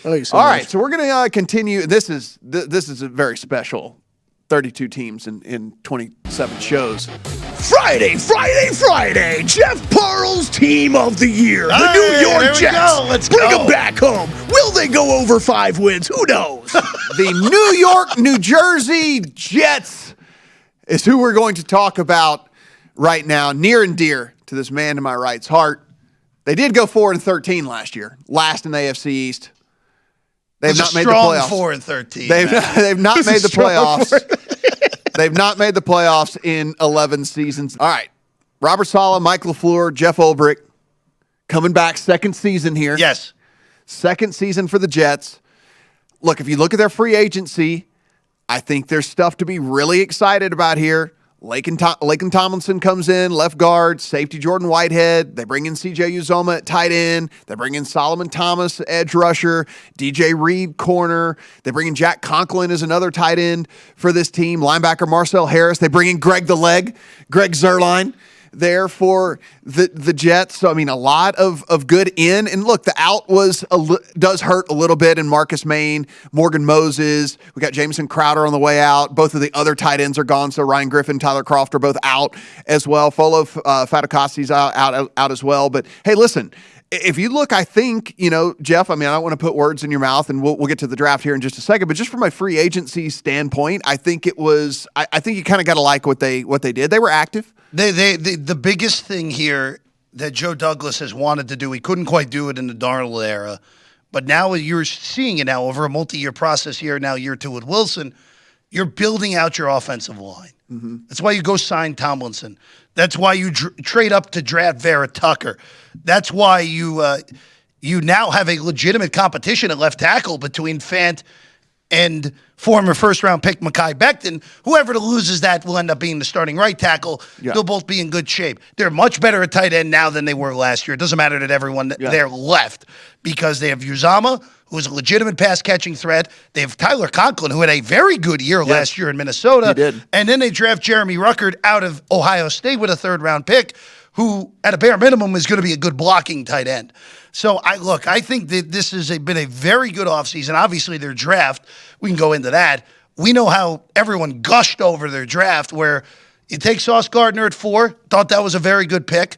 All right, so we're going to continue. This is a very special 32 teams in 27 shows. Friday. Jeff Parles Team of the Year. The New York Jets. Let's bring them back home. Will they go over 5 wins? Who knows? The New York, New Jersey Jets is who we're going to talk about right now. Near and dear to this man to my right's heart. They did go 4-13 last year, last in the AFC East. They've not made the playoffs. 4-13. They've not made the playoffs. They've not made the playoffs in 11 seasons. All right, Robert Saleh, Mike LaFleur, Jeff Ulbrich coming back, second season here. Yes, second season for the Jets. Look, if you look at their free agency, I think there's stuff to be really excited about here. Laken Tomlinson comes in, left guard, safety Jordan Whitehead. They bring in C.J. Uzomah at tight end. They bring in Solomon Thomas, edge rusher, DJ Reed, corner. They bring in Jack Conklin as another tight end for this team. Linebacker Marcel Harris. They bring in Greg Zuerlein there for the Jets. So, I mean, a lot of good in. And look, the out does hurt a little bit in Marcus Maine, Morgan Moses. We got Jamison Crowder on the way out. Both of the other tight ends are gone. So Ryan Griffin, Tyler Croft are both out as well. Folo Fatukasi's out as well. But hey, listen, if you look, I think, Jeff, I mean, I don't want to put words in your mouth, and we'll get to the draft here in just a second, but just from a free agency standpoint, I think it was, I think you kind of got to like what they did. They were active. The biggest thing here that Joe Douglas has wanted to do, he couldn't quite do it in the Darnold era, but now you're seeing it now over a multi-year process here, now year 2 with Wilson, you're building out your offensive line. Mm-hmm. That's why you go sign Tomlinson. That's why you trade up to draft Vera Tucker. That's why you now have a legitimate competition at left tackle between Fant and former first-round pick Mekhi Becton. Whoever loses that will end up being the starting right tackle. Yeah. They'll both be in good shape. They're much better at tight end now than they were last year. It doesn't matter that everyone there left because they have Uzomah, who is a legitimate pass-catching threat. They have Tyler Conklin, who had a very good year last year in Minnesota. He did. And then they draft Jeremy Ruckert out of Ohio State with a third-round pick, who, at a bare minimum, is going to be a good blocking tight end. So, I think that this has been a very good offseason. Obviously, their draft, we can go into that. We know how everyone gushed over their draft, where you take Sauce Gardner at 4, thought that was a very good pick.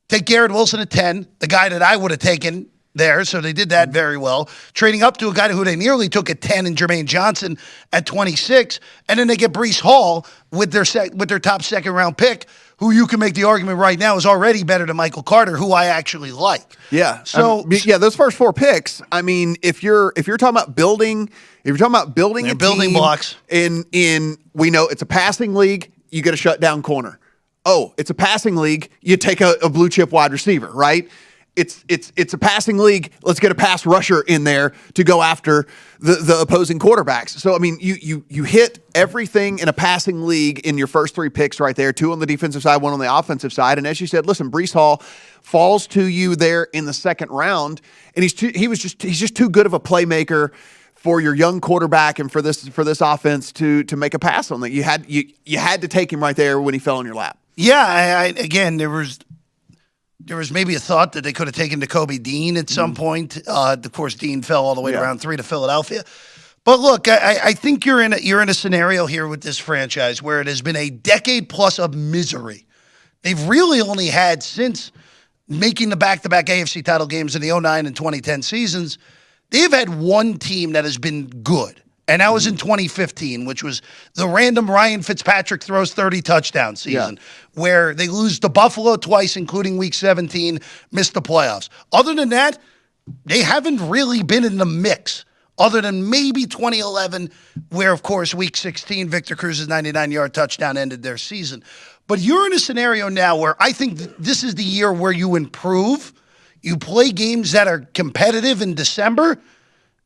Take Garrett Wilson at 10, the guy that I would have taken there, so they did that very well. Trading up to a guy who they nearly took at 10 in Jermaine Johnson at 26, and then they get Breece Hall with their top second-round pick, who you can make the argument right now is already better than Michael Carter, who I actually like. Yeah. So those first 4 picks, I mean, if you're talking about building building blocks. In we know it's a passing league, you get a shutdown corner. Oh, it's a passing league, you take a blue chip wide receiver, right? It's a passing league. Let's get a pass rusher in there to go after the opposing quarterbacks. So I mean, you hit everything in a passing league in your first 3 picks right there. 2 on the defensive side, 1 on the offensive side. And as you said, listen, Breece Hall falls to you there in the second round, and he's just too good of a playmaker for your young quarterback and for this offense to make a pass on that. You had to take him right there when he fell in your lap. Yeah, again, there was maybe a thought that they could have taken Nakobe Dean at some point. Of course, Dean fell all the way to round 3 to Philadelphia. But look, I think you're in a scenario here with this franchise where it has been a decade plus of misery. They've really only had, since making the back-to-back AFC title games in the 2009 and 2010 seasons, they've had one team that has been good. And that was in 2015, which was the random Ryan Fitzpatrick throws 30 touchdown season, where they lose to Buffalo twice, including Week 17, missed the playoffs. Other than that, they haven't really been in the mix, other than maybe 2011, where, of course, Week 16, Victor Cruz's 99-yard touchdown ended their season. But you're in a scenario now where I think this is the year where you improve. You play games that are competitive in December,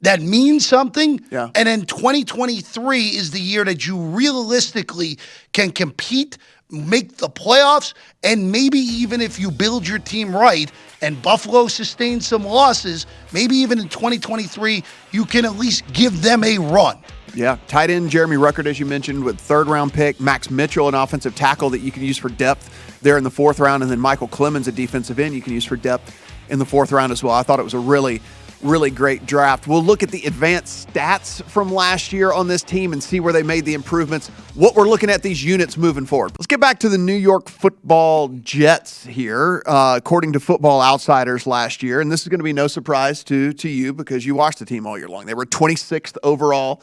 that means something. Yeah. And then 2023 is the year that you realistically can compete, make the playoffs, and maybe even if you build your team right and Buffalo sustains some losses, maybe even in 2023, you can at least give them a run. Yeah, tight end Jeremy Ruckert, as you mentioned, with third-round pick. Max Mitchell, an offensive tackle that you can use for depth there in the 4th round. And then Michael Clemens, a defensive end you can use for depth in the 4th round as well. I thought it was a really really great draft. We'll look at the advanced stats from last year on this team and see where they made the improvements, what we're looking at these units moving forward. Let's get back to the New York Football Jets here, according to Football Outsiders last year. And this is going to be no surprise to you because you watched the team all year long. They were 26th overall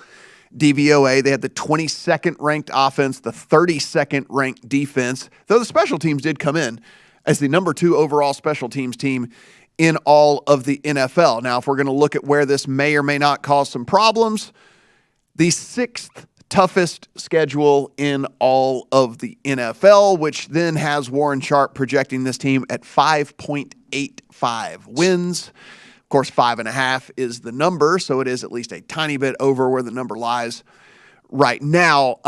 DVOA. They had the 22nd ranked offense, the 32nd ranked defense, though the special teams did come in as the number 2 overall special teams team in all of the NFL. Now, if we're going to look at where this may or may not cause some problems, the 6th toughest schedule in all of the NFL, which then has Warren Sharp projecting this team at 5.85 wins. Of course, 5.5 is the number, so it is at least a tiny bit over where the number lies right now.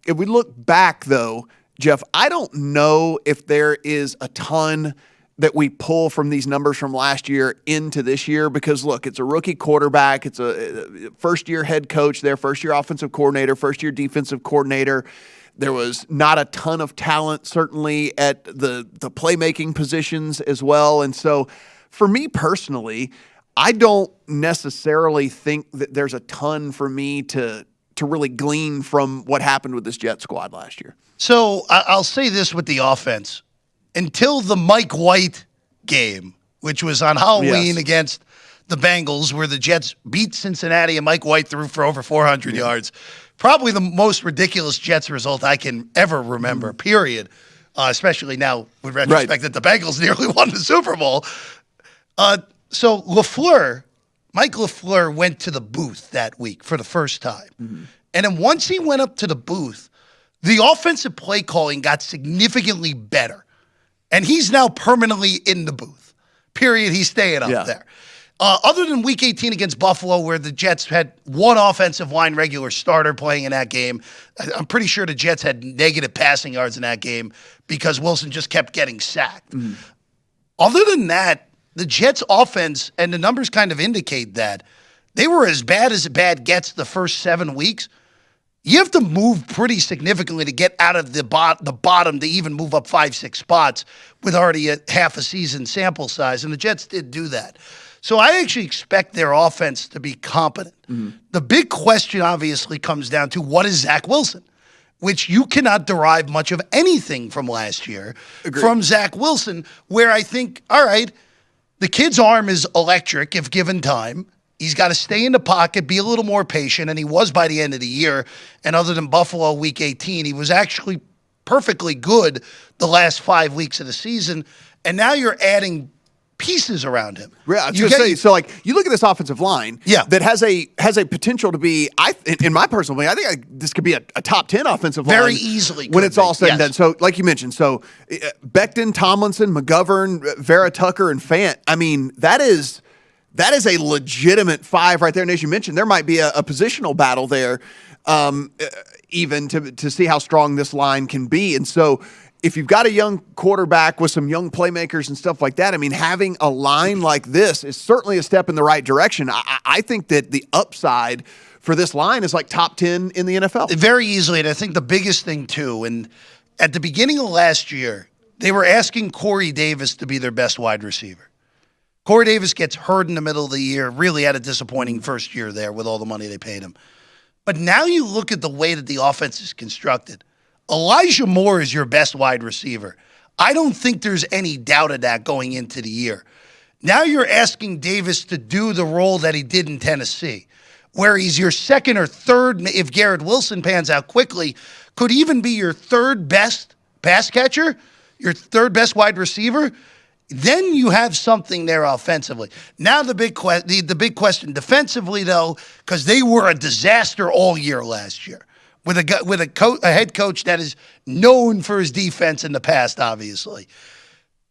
If we look back, though, Jeff, I don't know if there is a ton that we pull from these numbers from last year into this year because, look, it's a rookie quarterback. It's a first-year head coach there, first-year offensive coordinator, first-year defensive coordinator. There was not a ton of talent, certainly, at the playmaking positions as well. And so for me personally, I don't necessarily think that there's a ton for me to really glean from what happened with this Jet squad last year. So I'll say this with the offense. Until the Mike White game, which was on Halloween against the Bengals, where the Jets beat Cincinnati and Mike White threw for over 400 yards, probably the most ridiculous Jets result I can ever remember, period, especially now with retrospect that the Bengals nearly won the Super Bowl. So Mike LaFleur went to the booth that week for the first time. And then once he went up to the booth, the offensive play calling got significantly better. And he's now permanently in the booth. Period. He's staying up there. Other than Week 18 against Buffalo, where the Jets had one offensive line regular starter playing in that game, I'm pretty sure the Jets had negative passing yards in that game because Wilson just kept getting sacked. Other than that, the Jets' offense, and the numbers kind of indicate that, they were as bad gets the first 7 weeks. You have to move pretty significantly to get out of the bottom to even move up 5-6 spots with already a half a season sample size, and the Jets did do that. So I actually expect their offense to be competent. The big question obviously comes down to what is Zach Wilson, which you cannot derive much of anything from last year from Zach Wilson, where I think, all right, the kid's arm is electric if given time. He's got to stay in the pocket, be a little more patient, and he was by the end of the year. And other than Buffalo Week 18, he was actually perfectly good the last 5 weeks of the season. And now you're adding pieces around him. Yeah, I was going to say, so like you look at this offensive line that has a potential to be, in my personal opinion, I think this could be a top 10 offensive line. Very easily. When it's all said and done. So like you mentioned, so Becton, Tomlinson, McGovern, Vera Tucker, and Fant, I mean, that is a legitimate 5 right there. And as you mentioned, there might be a positional battle there even to see how strong this line can be. And so if you've got a young quarterback with some young playmakers and stuff like that, I mean, having a line like this is certainly a step in the right direction. I think that the upside for this line is like top 10 in the NFL. Very easily. And I think the biggest thing, too, and at the beginning of last year, they were asking Corey Davis to be their best wide receiver. Corey Davis gets hurt in the middle of the year, really had a disappointing first year there with all the money they paid him. But now you look at the way that the offense is constructed. Elijah Moore is your best wide receiver. I don't think there's any doubt of that going into the year. Now you're asking Davis to do the role that he did in Tennessee, where he's your second or third, if Garrett Wilson pans out quickly, could even be your third best pass catcher, your third best wide receiver. Then you have something there offensively. Now the big question defensively, though, because they were a disaster all year last year with a head coach that is known for his defense in the past, obviously.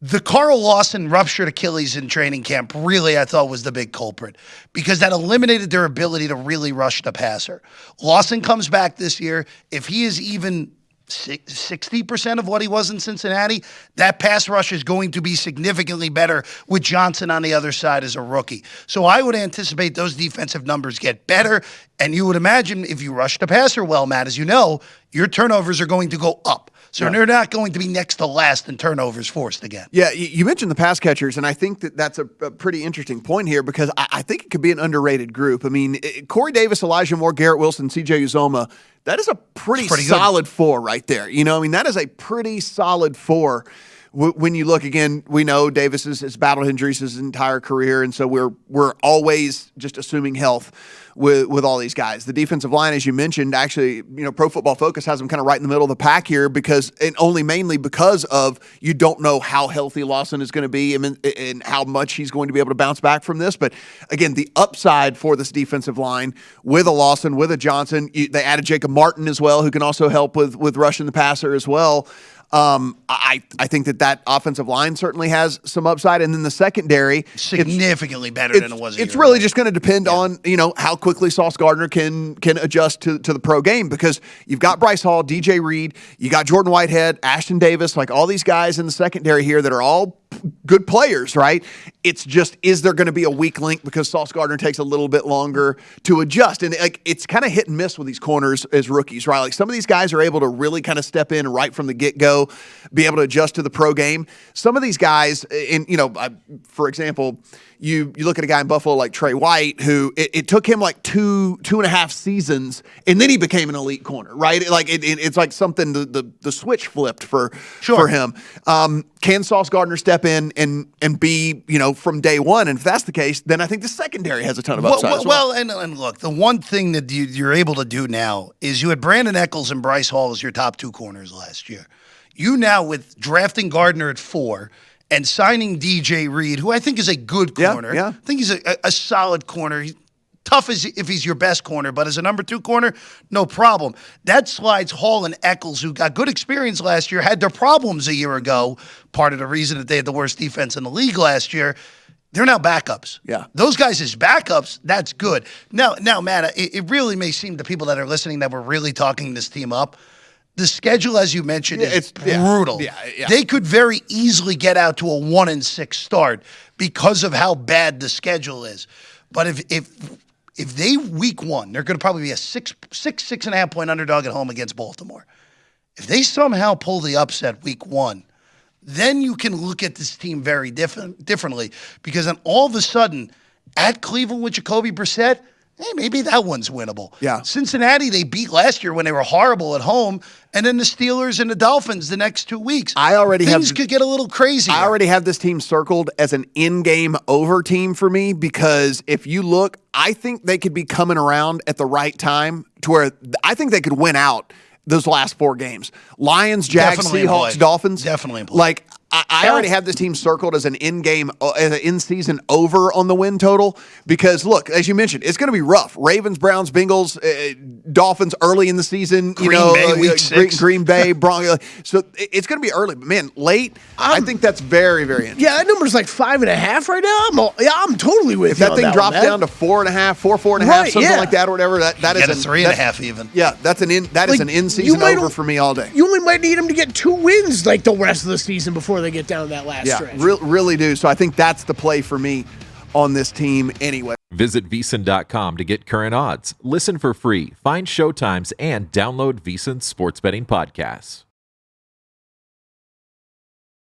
The Carl Lawson ruptured Achilles in training camp really, I thought, was the big culprit because that eliminated their ability to really rush the passer. Lawson comes back this year. If he is even 60% of what he was in Cincinnati, that pass rush is going to be significantly better with Johnson on the other side as a rookie. So I would anticipate those defensive numbers get better, and you would imagine if you rush the passer well, Matt, as you know, your turnovers are going to go up. So they're not going to be next to last in turnovers forced again. Yeah, you mentioned the pass catchers, and I think that's a pretty interesting point here because I think it could be an underrated group. I mean, Corey Davis, Elijah Moore, Garrett Wilson, C.J. Uzoma, that is a pretty solid four right there. That is a pretty solid four. When you look again, we know Davis has battled injuries his entire career, and so we're always just assuming health with all these guys. The defensive line, as you mentioned, actually, Pro Football Focus has them kind of right in the middle of the pack here mainly because of you don't know how healthy Lawson is going to be and how much he's going to be able to bounce back from this. But again, the upside for this defensive line with a Lawson, with a Johnson, they added Jacob Martin as well, who can also help with rushing the passer as well. I think that offensive line certainly has some upside, and then the secondary significantly better than it was. It's really just going to depend on how quickly Sauce Gardner can adjust to the pro game, because you've got Bryce Hall, DJ Reed, you got Jordan Whitehead, Ashton Davis, like all these guys in the secondary here that are all good players, right? It's just, is there going to be a weak link because Sauce Gardner takes a little bit longer to adjust? And it's kind of hit and miss with these corners as rookies, right? Like some of these guys are able to really kind of step in right from the get-go, be able to adjust to the pro game. Some of these guys, for example, you look at a guy in Buffalo like Trey White, who it took him like two and a half seasons, and then he became an elite corner, right? It's like something the switch flipped for him. Can Sauce Gardner step in and be from day one? And if that's the case, then I think the secondary has a ton of upside as well. And look, the one thing that you're able to do now is you had Brandon Echols and Bryce Hall as your top two corners last year. You now, with drafting Gardner at 4 and signing DJ Reed, who I think is a good corner. Yeah. I think he's a solid corner. He's tough if he's your best corner, but as a number 2 corner, no problem. That slides Hall and Echols, who got good experience last year, had their problems a year ago. Part of the reason that they had the worst defense in the league last year. They're now backups. Yeah. Those guys as backups, that's good. Now, Matt, it really may seem to people that are listening that we're really talking this team up. The schedule, as you mentioned, is brutal. Yeah. They could very easily get out to a 1-6 start because of how bad the schedule is. But if they week 1, they're going to probably be a 6.5 point underdog at home against Baltimore. If they somehow pull the upset week 1, then you can look at this team very differently, because then all of a sudden at Cleveland with Jacoby Brissett, maybe that one's winnable. Yeah. Cincinnati, they beat last year when they were horrible at home, and then the Steelers and the Dolphins the next 2 weeks. Things could get a little crazy. I already have this team circled as an in-game over team for me, because if you look, I think they could be coming around at the right time to where I think they could win out those last 4 games. Lions, Jags, Definitely Seahawks, Dolphins. Definitely. Like, I already have this team circled as an in-season over on the win total, because look, as you mentioned, it's going to be rough. Ravens, Browns, Bengals, Dolphins early in the season. Green Bay, week 6. Green Bay, Broncos. So it's going to be early, but man, late. I think that's very, very interesting. Yeah, that number's like 5.5 right now. I'm totally with If you. that thing drops down to 4.5, 4.5, Right, something yeah. like that, or whatever, that is Get a 3.5 even. Yeah, that is an in-season over for me all day. You only might need them to get 2 wins like the rest of the season before they get down to that last stretch. Really do. So I think that's the play for me on this team anyway. Visit VSiN.com to get current odds, listen for free, find showtimes, and download VSiN sports betting podcasts.